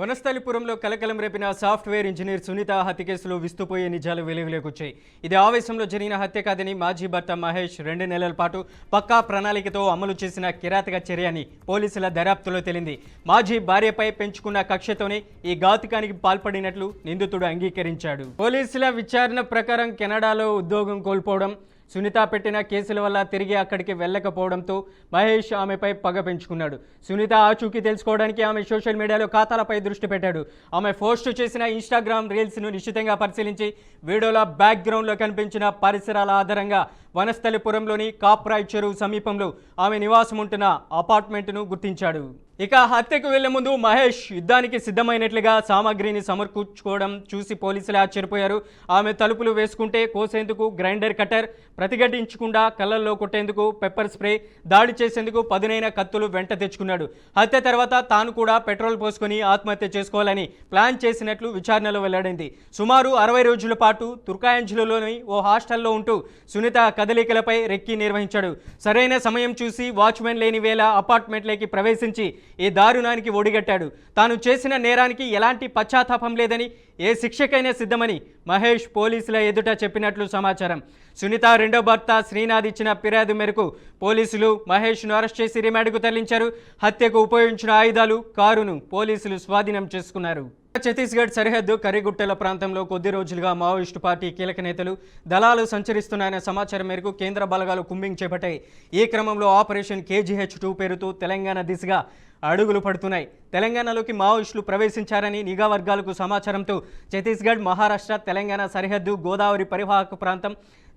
వనస్థలిపురంలో కలకలం రేపిన software engineer Sunitha హత్య కేసులో విస్తుపోయే నిజాలు వెలుగులోకొచ్చాయి. ఇది ఆవేశంలో జరిగిన హత్య కాదని మాజీ భర్త మహేష్ 2 నెలల పాటు పక్కా ప్రణాళికతో అమలు చేసిన కిరాతక చర్య అని పోలీసుల దర్యాప్తులో తేలింది. మాజీ భార్యపై పెంచుకున్న కక్షతోనే ఈ ఘాతుకానికి పాల్పడినట్లు నిందితుడు అంగీకరించాడు. పోలీసుల విచారణ ప్రకారం కెనడాలో ఉద్యోగం కోల్పోవడం, సునీత పెట్టిన కేసుల వల్ల తిరిగి అక్కడికి వెళ్ళకపోవడంతో మహేష్ ఆమెపై పగ పెంచుకున్నాడు. సునీత ఆచూకీ తెలుసుకోవడానికి ఆమె సోషల్ మీడియాలో ఖాతాలపై దృష్టి పెట్టాడు. ఆమె పోస్ట్ చేసిన ఇన్స్టాగ్రామ్ రీల్స్ను నిశ్చితంగా పరిశీలించి వీడియోల బ్యాక్గ్రౌండ్లో కనిపించిన పరిసరాల ఆధారంగా వనస్థలిపురంలోని కాప్రాయ్ చెరువు సమీపంలో ఆమె నివాసం ఉంటున్న అపార్ట్మెంట్ను గుర్తించాడు. ఇక హత్యకు వెళ్లే ముందు మహేష్ యుద్ధానికి సిద్ధమైనట్లుగా సామాగ్రిని సమకూర్చుకోవడం చూసి పోలీసులు ఆశ్చర్యపోయారు. ఆమె తలుపులు వేసుకుంటే కోసేందుకు గ్రైండర్ కట్టర్, ప్రతిఘటించకుండా కళ్ళల్లో కొట్టేందుకు పెప్పర్ స్ప్రే, దాడి చేసేందుకు పదునైన కత్తులు వెంట తెచ్చుకున్నాడు. హత్య తర్వాత తాను కూడా పెట్రోల్ పోసుకొని ఆత్మహత్య చేసుకోవాలని ప్లాన్ చేసినట్లు విచారణలో వెల్లడైంది. సుమారు 60 రోజుల పాటు తుర్కాయంజులలోని ఓ హాస్టల్లో ఉంటూ సునీత కదలికలపై రెక్కి నిర్వహించాడు. సరైన సమయం చూసి వాచ్మెన్ లేని వేళ అపార్ట్మెంట్లోకి ప్రవేశించి ఈ దారుణానికి ఒడిగట్టాడు. తాను చేసిన నేరానికి ఎలాంటి పశ్చాత్తాపం లేదని, ఏ శిక్షకైనా సిద్ధమని మహేష్ పోలీసుల ఎదుట చెప్పినట్లు సమాచారం. సునీత రెండో భర్త శ్రీనాథ్ ఇచ్చిన ఫిర్యాదు మేరకు పోలీసులు మహేష్ను అరెస్ట్ చేసి రిమాండ్కు తరలించారు. హత్యకు ఉపయోగించిన ఆయుధాలు, కారును పోలీసులు స్వాధీనం చేసుకున్నారు. ఛత్తీస్గఢ్ సరిహద్దు కరిగుట్టల ప్రాంతంలో కొద్ది రోజులుగా మావోయిస్టు పార్టీ కీలక నేతలు, దళాలు సంచరిస్తున్నాయన్న సమాచారం మేరకు కేంద్ర బలగాలు కుంబింగ్ చేపట్టాయి. ఈ క్రమంలో ఆపరేషన్ KGH2 పేరుతో తెలంగాణ దిశగా అడుగులు పడుతున్నాయి. తెలంగాణలోకి మావోయిస్టులు ప్రవేశించారని నిఘా వర్గాలకు సమాచారంతో ఛత్తీస్గఢ్, మహారాష్ట్ర, తెలంగాణ సరిహద్దు గోదావరి పరివాహక ప్రాంతం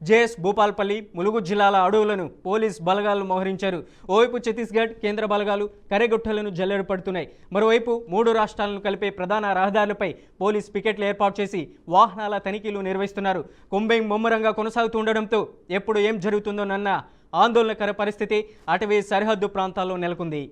JS భూపాల్పల్లి, ములుగు జిల్లాల అడవులను పోలీస్ బలగాలు మోహరించారు. ఓవైపు ఛత్తీస్గఢ్ కేంద్ర బలగాలు కరెగుట్టలను జల్లెడ పడుతున్నాయి. మరోవైపు 3 రాష్ట్రాలను కలిపే ప్రధాన రహదారులపై పోలీస్ పికెట్లు ఏర్పాటు చేసి వాహనాల తనిఖీలు నిర్వహిస్తున్నారు. కుంబింగ్ ముమ్మరంగా కొనసాగుతుండడంతో ఎప్పుడు ఏం జరుగుతుందోనన్న ఆందోళనకర పరిస్థితి అటవీ సరిహద్దు ప్రాంతాల్లో నెలకొంది.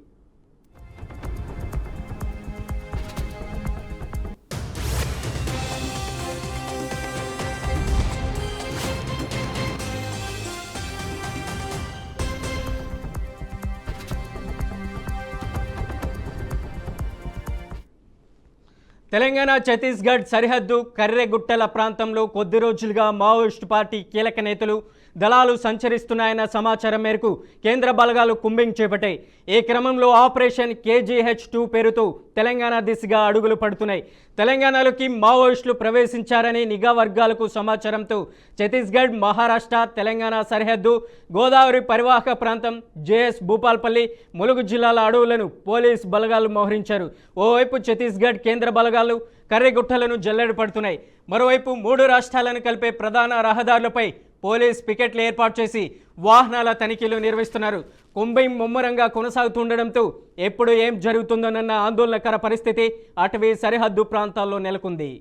తెలంగాణ ఛత్తీస్గఢ్ సరిహద్దు కర్రెగుట్టల ప్రాంతంలో కొద్ది రోజులుగా మావోయిస్టు పార్టీ కీలక నేతలు, దళాలు సంచరిస్తున్నాయన్న సమాచారం మేరకు కేంద్ర బలగాలు కుంబింగ్ చేపట్టాయి. ఈ క్రమంలో ఆపరేషన్ KGH2 పేరుతో తెలంగాణ దిశగా అడుగులు పడుతున్నాయి. తెలంగాణలోకి మావోయిస్టులు ప్రవేశించారని నిఘా వర్గాలకు సమాచారంతో ఛత్తీస్గఢ్, మహారాష్ట్ర, తెలంగాణ సరిహద్దు గోదావరి పరివాహక ప్రాంతం JS భూపాల్పల్లి, ములుగు జిల్లాల అడవులను పోలీస్ బలగాలు మోహరించారు. ఓవైపు ఛత్తీస్గఢ్ కేంద్ర బలగాలు కర్రెగుట్టలను జల్లెడ పడుతున్నాయి. మరోవైపు 3 రాష్ట్రాలను కలిపే ప్రధాన రహదారులపై పోలీస్ పికెట్లు ఏర్పాటు చేసి వాహనాల తనిఖీలు నిర్వహిస్తున్నారు. కుంబింగ్ ముమ్మరంగా కొనసాగుతుండడంతో ఎప్పుడు ఏం జరుగుతుందోనన్న ఆందోళనకర పరిస్థితి అటవీ సరిహద్దు ప్రాంతాల్లో నెలకొంది.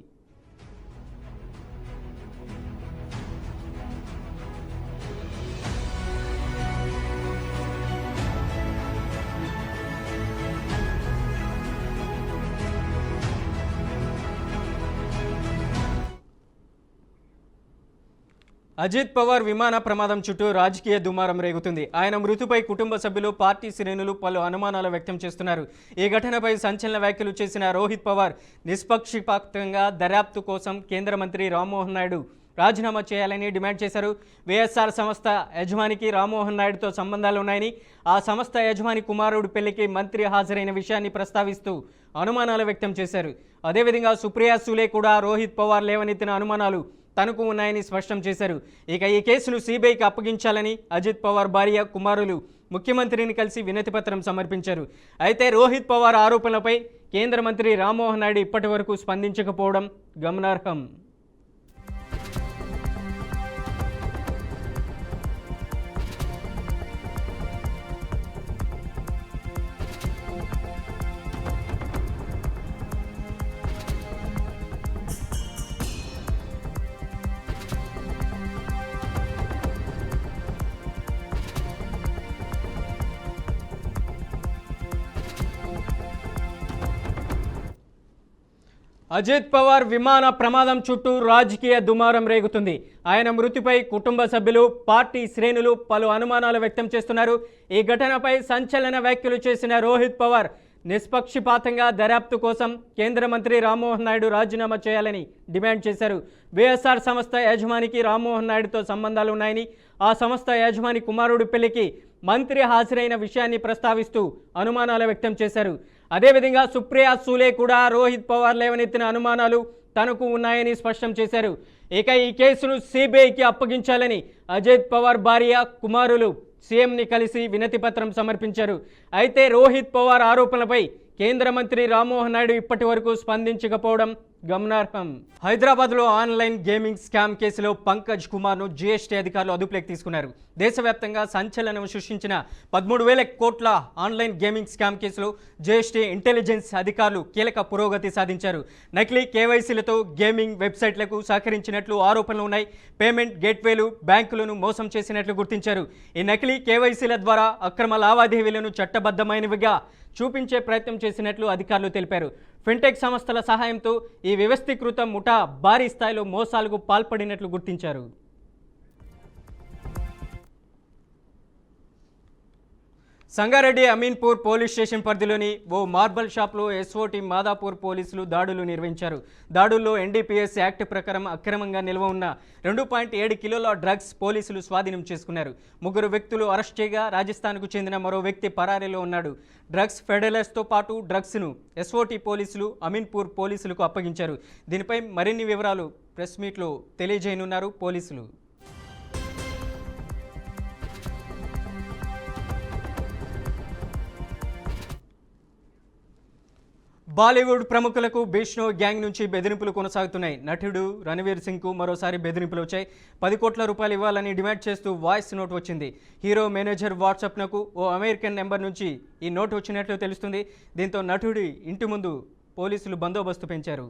అజిత్ పవార్ విమాన ప్రమాదం చుట్టూ రాజకీయ దుమారం రేగుతుంది. ఆయన మృతిపై కుటుంబ సభ్యులు, పార్టీ శ్రేణులు పలు అనుమానాలు వ్యక్తం చేస్తున్నారు. ఈ ఘటనపై సంచలన వ్యాఖ్యలు చేసిన రోహిత్ పవార్ నిష్పక్షపాతంగా దర్యాప్తు కోసం కేంద్ర మంత్రి రామ్మోహన్ నాయుడు రాజీనామా చేయాలని డిమాండ్ చేశారు. VSR సంస్థ యజమానికి రామ్మోహన్ నాయుడుతో సంబంధాలున్నాయని, ఆ సంస్థ యజమాని కుమారుడు పెళ్లికి మంత్రి హాజరైన విషయాన్ని ప్రస్తావిస్తూ అనుమానాలు వ్యక్తం చేశారు. అదేవిధంగా సుప్రియా సూలే కూడా రోహిత్ పవార్ లేవనెత్తిన అనుమానాలు తనకు ఉన్నాయని స్పష్టం చేశారు. ఇక ఈ కేసును CBIకి అప్పగించాలని అజిత్ పవార్ భార్య, కుమారులు ముఖ్యమంత్రిని కలిసి వినతిపత్రం సమర్పించారు. అయితే రోహిత్ పవార్ ఆరోపణలపై కేంద్ర మంత్రి రామ్మోహన్ నాయుడు ఇప్పటి వరకు స్పందించకపోవడం గమనార్హం. అజిత్ పవార్ విమాన ప్రమాదం చుట్టూ రాజకీయ దుమారం రేగుతుంది. ఆయన మృతిపై కుటుంబ సభ్యులు, పార్టీ శ్రేణులు పలు అనుమానాలు వ్యక్తం చేస్తున్నారు. ఈ ఘటనపై సంచలన వ్యాఖ్యలు చేసిన రోహిత్ పవార్ నిష్పక్షపాతంగా దర్యాప్తు కోసం కేంద్ర మంత్రి రామ్మోహన్ నాయుడు రాజీనామా చేయాలని డిమాండ్ చేశారు. వైఎస్ఆర్ సంస్థ యజమానికి రామ్మోహన్ నాయుడుతో సంబంధాలు ఉన్నాయని, ఆ సంస్థ యజమాని కుమారుడు పెళ్లికి మంత్రి హాజరైన విషయాన్ని ప్రస్తావిస్తూ అనుమానాలు వ్యక్తం చేశారు. అదేవిధంగా సుప్రియా సూలే కూడా రోహిత్ పవార్ లేవనెత్తిన అనుమానాలు తనకు ఉన్నాయని స్పష్టం చేశారు. ఇక ఈ కేసును సిబిఐకి అప్పగించాలని అజిత్ పవార్ భార్య కుమారులు సీఎంని కలిసి వినతి పత్రం సమర్పించారు. అయితే రోహిత్ పవార్ ఆరోపణలపై కేంద్ర మంత్రి రామ్మోహన్ నాయుడు ఇప్పటి వరకు స్పందించకపోవడం గమనార్హం. హైదరాబాద్లో ఆన్లైన్ గేమింగ్ స్కామ్ కేసులో పంకజ్ కుమార్ను జీఎస్టీ అధికారులు అదుపులోకి తీసుకున్నారు. దేశవ్యాప్తంగా సంచలనం సృష్టించిన 13,000 కోట్ల ఆన్లైన్ గేమింగ్ స్కామ్ కేసులో జీఎస్టీ ఇంటెలిజెన్స్ అధికారులు కీలక పురోగతి సాధించారు. నకిలీ కేవైసీలతో గేమింగ్ వెబ్సైట్లకు సహకరించినట్లు ఆరోపణలు ఉన్నాయి. పేమెంట్ గేట్వేలు, బ్యాంకులను మోసం చేసినట్లు గుర్తించారు. ఈ నకిలీ కేవైసీల ద్వారా అక్రమ లావాదేవీలను చట్టబద్ధమైనవిగా చూపించే ప్రయత్నం చేసినట్లు అధికారులు తెలిపారు. ఫిన్టెక్ సంస్థల సహాయంతో ఈ వ్యవస్థీకృత ముఠా భారీ స్థాయిలో మోసాలకు పాల్పడినట్లు గుర్తించారు. సంగారెడ్డి అమీన్పూర్ పోలీస్ స్టేషన్ పరిధిలోని ఓ మార్బల్ షాప్లో ఎస్ఓటి మాదాపూర్ పోలీసులు దాడులు నిర్వహించారు. దాడుల్లో ఎన్డీపీఎస్ యాక్ట్ ప్రకారం అక్రమంగా నిల్వ ఉన్న 2.7 కిలోల డ్రగ్స్ పోలీసులు స్వాధీనం చేసుకున్నారు. 3 వ్యక్తులు అరెస్ట్ చేయగా రాజస్థాన్కు చెందిన మరో వ్యక్తి పరారీలో ఉన్నాడు. డ్రగ్స్ ఫెడరల్స్తో పాటు డ్రగ్స్ను ఎస్ఓటి పోలీసులు అమీన్పూర్ పోలీసులకు అప్పగించారు. దీనిపై మరిన్ని వివరాలు ప్రెస్ మీట్లో తెలియజేయనున్నారు పోలీసులు. బాలీవుడ్ ప్రముఖులకు బిష్ణో గ్యాంగ్ నుంచి బెదిరింపులు కొనసాగుతున్నాయి. నటుడు రణవీర్ సింగ్కు మరోసారి బెదిరింపులు వచ్చాయి. 10 కోట్ల రూపాయలు ఇవ్వాలని డిమాండ్ చేస్తూ వాయిస్ నోట్ వచ్చింది. హీరో మేనేజర్ వాట్సాప్నకు ఓ అమెరికన్ నెంబర్ నుంచి ఈ నోట్ వచ్చినట్లు తెలుస్తుంది. దీంతో నటుడి ఇంటి ముందు పోలీసులు బందోబస్తు పెంచారు.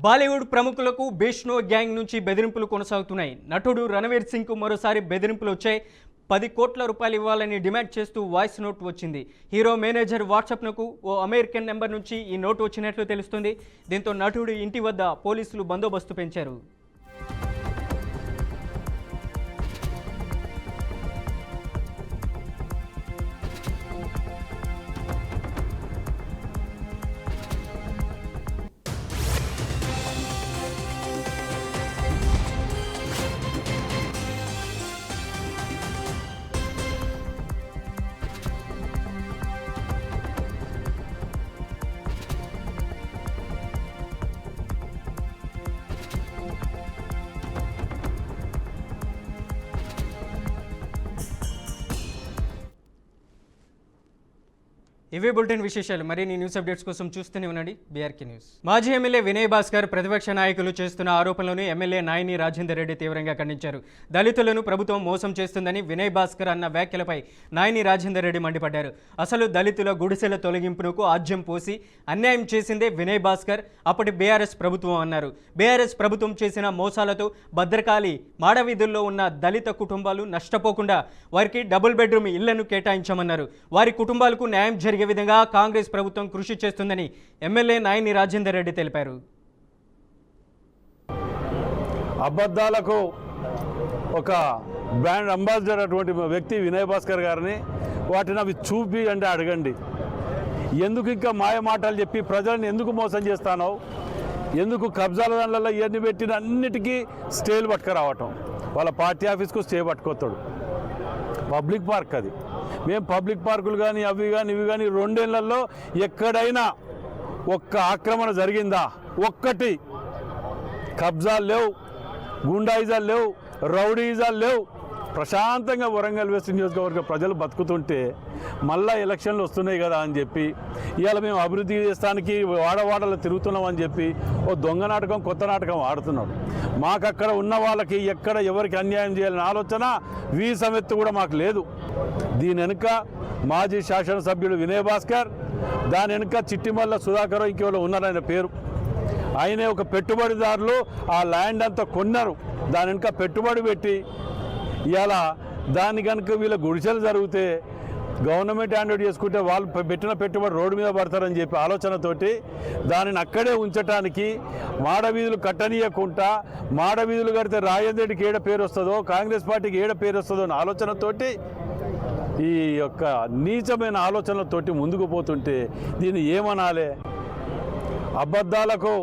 బాలీవుడ్ ప్రముఖులకు బిష్ణో గ్యాంగ్ నుంచి బెదిరింపులు కొనసాగుతున్నాయి. నటుడు రణవీర్ సింగ్కు మరోసారి బెదిరింపులు వచ్చాయి. 10 కోట్ల రూపాయలు ఇవ్వాలని డిమాండ్ చేస్తూ వాయిస్ నోట్ వచ్చింది. హీరో మేనేజర్ వాట్సాప్నకు ఓ అమెరికన్ నెంబర్ నుంచి ఈ నోటు వచ్చినట్లు తెలుస్తుంది. దీంతో నటుడి ఇంటి వద్ద పోలీసులు బందోబస్తు పెంచారు. ఇవే బులెటిన్ విశేషాలు. మరిన్ని న్యూస్ అప్డేట్స్ కోసం చూస్తూనే ఉండండి బీఆర్కే న్యూస్. మాజీ ఎమ్మెల్యే వినయ్ భాస్కర్ ప్రతిపక్ష నాయకులు చేస్తున్న ఆరోపణలను ఎమ్మెల్యే నాయని రాజేందర్ రెడ్డి తీవ్రంగా ఖండించారు. దళితులను ప్రభుత్వం మోసం చేస్తుందని వినయ్ భాస్కర్ అన్న వ్యాఖ్యలపై నాయని రాజేందర్ రెడ్డి మండిపడ్డారు. అసలు దళితుల గుడిసెల తొలగింపునకు ఆజ్యం పోసి అన్యాయం చేసిందే వినయ్ భాస్కర్, అప్పటి బీఆర్ఎస్ ప్రభుత్వం అన్నారు. బీఆర్ఎస్ ప్రభుత్వం చేసిన మోసాలతో భద్రకాళి మాడవీధుల్లో ఉన్న దళిత కుటుంబాలు నష్టపోకుండా వారికి డబుల్ బెడ్రూమ్ ఇళ్లను కేటాయించామన్నారు. వారి కుటుంబాలకు న్యాయం జరిగే విధంగా కాంగ్రెస్ ప్రభుత్వం కృషి చేస్తుందని ఎమ్మెల్యే నాయని రాజేందర్ రెడ్డి తెలిపారు. అబద్ధాలకు ఒక బ్రాండ్ అంబాసిడర్ అటువంటి వ్యక్తి వినయ్ భాస్కర్ గారిని వాటిని అవి చూపి అంటే అడగండి. ఎందుకు ఇంకా మాయ మాటలు చెప్పి ప్రజలను ఎందుకు మోసం చేస్తానో, ఎందుకు కబ్జాల దానిలో ఇవన్నీ పెట్టిన అన్నిటికీ స్టేలు పట్టుకురావటం, వాళ్ళ పార్టీ ఆఫీస్కు స్టే పట్టుకొస్తాడు. పబ్లిక్ పార్క్ అది. మేము పబ్లిక్ పార్కులు కానీ అవి కానీ ఇవి కానీ 2 ఏళ్లలో ఎక్కడైనా ఒక్క ఆక్రమణ జరిగిందా? ఒక్కటి. కబ్జాలు లేవు, గుండాయిజాలు లేవు, రౌడీయిజాలు లేవు. ప్రశాంతంగా వరంగల్ వెస్ట్ నియోజకవర్గ ప్రజలు బతుకుతుంటే మళ్ళా ఎలక్షన్లు వస్తున్నాయి కదా అని చెప్పి ఇవాళ మేము అభివృద్ధి చేస్తానికి వాడవాడలో తిరుగుతున్నాం అని చెప్పి ఓ దొంగ నాటకం, కొత్త నాటకం ఆడుతున్నాడు. మాకు అక్కడ ఉన్న వాళ్ళకి ఎక్కడ ఎవరికి అన్యాయం చేయాలని ఆలోచన వీసమెత్తు కూడా మాకు లేదు. దీని వెనుక మాజీ శాసనసభ్యుడు వినయ్ భాస్కర్, దాని వెనుక చిట్టిమల్ల సుధాకర్ ఇంకెవరో ఉన్నారన్న పేరు. ఆయనే ఒక పెట్టుబడిదారులు ఆ ల్యాండ్ అంతా కొన్నారు. దాని వెనుక పెట్టుబడి పెట్టి ఇవాళ దాని కనుక వీళ్ళ గుడిసెలు జరిగితే గవర్నమెంట్ హ్యాండ్ చేసుకుంటే వాళ్ళు పెట్టిన పెట్టుబడి రోడ్డు మీద పడతారని చెప్పి ఆలోచనతోటి దానిని అక్కడే ఉంచటానికి మాడవీధులు కట్టనీయకుండా మాడవీధులు కడితే రాజేంద్రెడ్డికి ఏడ పేరు వస్తుందో కాంగ్రెస్ పార్టీకి ఏడ పేరు వస్తుందో అనే ఆలోచనతోటి ఈ యొక్క నీచమైన ఆలోచనలతోటి ముందుకు పోతుంటే దీన్ని ఏమనాలి? అబద్ధాలకు